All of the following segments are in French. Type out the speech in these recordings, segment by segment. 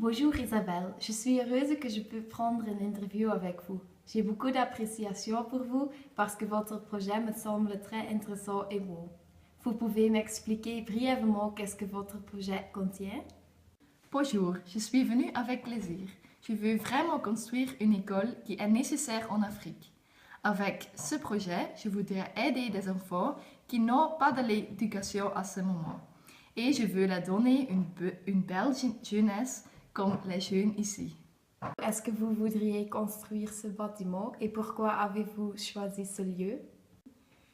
Bonjour Isabelle, je suis heureuse que je peux prendre une interview avec vous. J'ai beaucoup d'appréciation pour vous parce que votre projet me semble très intéressant et beau. Vous pouvez m'expliquer brièvement qu'est-ce que votre projet contient? Bonjour, je suis venue avec plaisir. Je veux vraiment construire une école qui est nécessaire en Afrique. Avec ce projet, je voudrais aider des enfants qui n'ont pas de l'éducation à ce moment. Et je veux leur donner une belle jeunesse comme les jeunes ici. Est-ce que vous voudriez construire ce bâtiment et pourquoi avez-vous choisi ce lieu?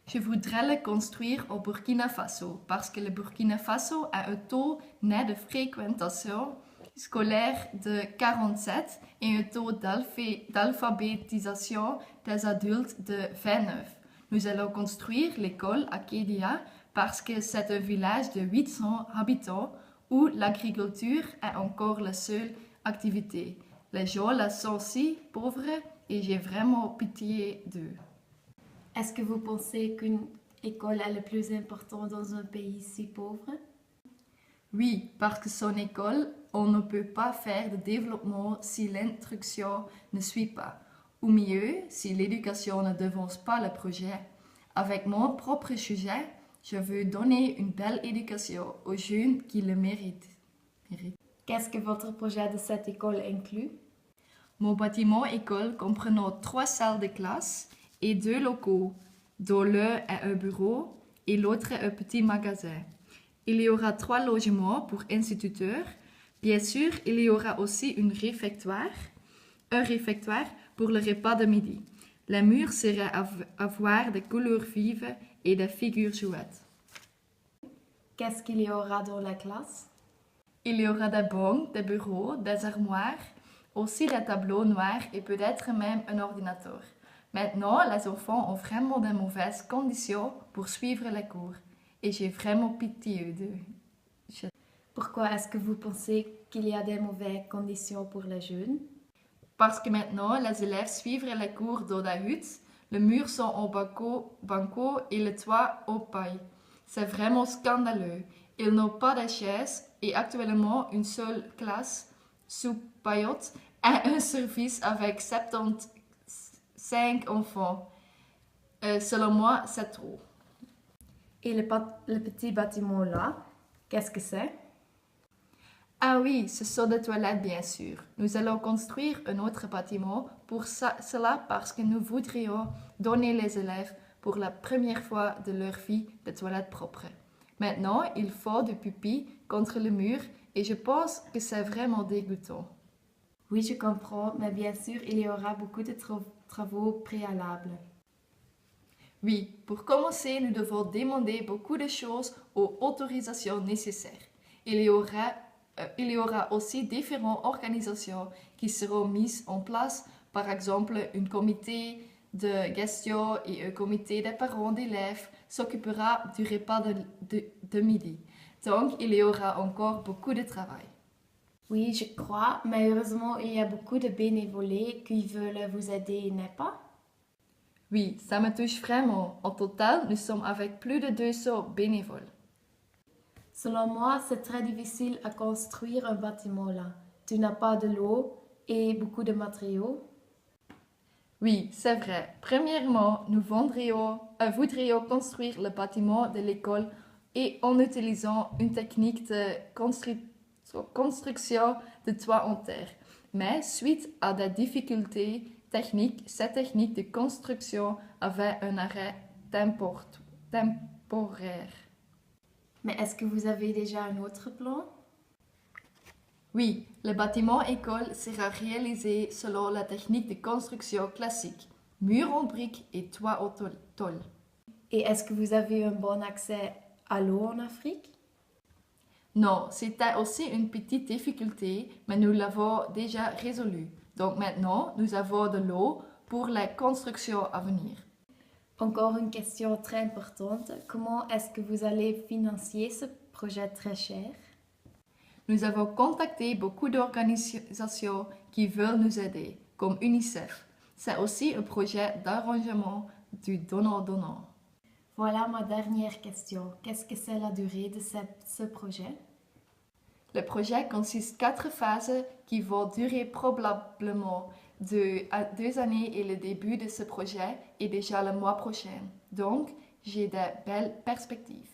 Je voudrais le construire au Burkina Faso parce que le Burkina Faso a un taux net de fréquentation scolaire de 47 et un taux d'alphabétisation des adultes de 29. Nous allons construire l'école à Kédia parce que c'est un village de 800 habitants où l'agriculture est encore la seule activité. Les gens là sont si pauvres et j'ai vraiment pitié d'eux. Est-ce que vous pensez qu'une école est le plus important dans un pays si pauvre? Oui, parce que son école, on ne peut pas faire de développement si l'instruction ne suit pas. Ou mieux, si l'éducation ne devance pas le projet. Avec mon propre sujet, je veux donner une belle éducation aux jeunes qui le méritent. Qu'est-ce que votre projet de cette école inclut? Mon bâtiment école comprenant 3 salles de classe et 2 locaux, dont l'un est un bureau et l'autre est un petit magasin. Il y aura 3 logements pour instituteurs. Bien sûr, il y aura aussi un réfectoire pour le repas de midi. Les murs seraient à avoir des couleurs vives et des figures chouettes. Qu'est-ce qu'il y aura dans la classe? Il y aura des bancs, des bureaux, des armoires, aussi des tableaux noirs et peut-être même un ordinateur. Maintenant, les enfants ont vraiment de mauvaises conditions pour suivre les cours et j'ai vraiment pitié d'eux. Pourquoi est-ce que vous pensez qu'il y a des mauvaises conditions pour les jeunes? Parce que maintenant, les élèves suivent les cours dans la hutte, les murs sont en banco et le toit en paille. C'est vraiment scandaleux. Ils n'ont pas de chaises et actuellement une seule classe sous paillote a un service avec 75 enfants. Selon moi, c'est trop. Et le petit bâtiment là, qu'est-ce que c'est? Ah oui, ce sont des toilettes bien sûr. Nous allons construire un autre bâtiment pour cela parce que nous voudrions donner les élèves pour la première fois de leur vie des toilettes propres. Maintenant, il faut du pipi contre le mur et je pense que c'est vraiment dégoûtant. Oui, je comprends, mais bien sûr, il y aura beaucoup de travaux préalables. Oui, pour commencer, nous devons demander beaucoup de choses aux autorisations nécessaires. Il y aura aussi différentes organisations qui seront mises en place, par exemple un comité de gestion et un comité des parents d'élèves s'occupera du repas de midi. Donc, il y aura encore beaucoup de travail. Oui, je crois, mais heureusement, il y a beaucoup de bénévolés qui veulent vous aider, n'est-ce pas? Oui, ça me touche vraiment. En total, nous sommes avec plus de 200 bénévoles. Selon moi, c'est très difficile à construire un bâtiment là. Tu n'as pas de l'eau et beaucoup de matériaux. Oui, c'est vrai. Premièrement, nous voudrions construire le bâtiment de l'école et en utilisant une technique de construction de toit en terre. Mais suite à des difficultés techniques, cette technique de construction avait un arrêt temporaire. Mais est-ce que vous avez déjà un autre plan? Oui, le bâtiment école sera réalisé selon la technique de construction classique, mur en briques et toit en tôle. Et est-ce que vous avez un bon accès à l'eau en Afrique? Non, c'était aussi une petite difficulté, mais nous l'avons déjà résolue. Donc maintenant, nous avons de l'eau pour la construction à venir. Encore une question très importante. Comment est-ce que vous allez financer ce projet très cher? Nous avons contacté beaucoup d'organisations qui veulent nous aider, comme UNICEF. C'est aussi un projet d'arrangement du donnant-donnant. Voilà ma dernière question. Qu'est-ce que c'est la durée de ce projet? Le projet consiste 4 phases qui vont durer probablement 2 années et le début de ce projet est déjà le mois prochain. Donc, j'ai de belles perspectives.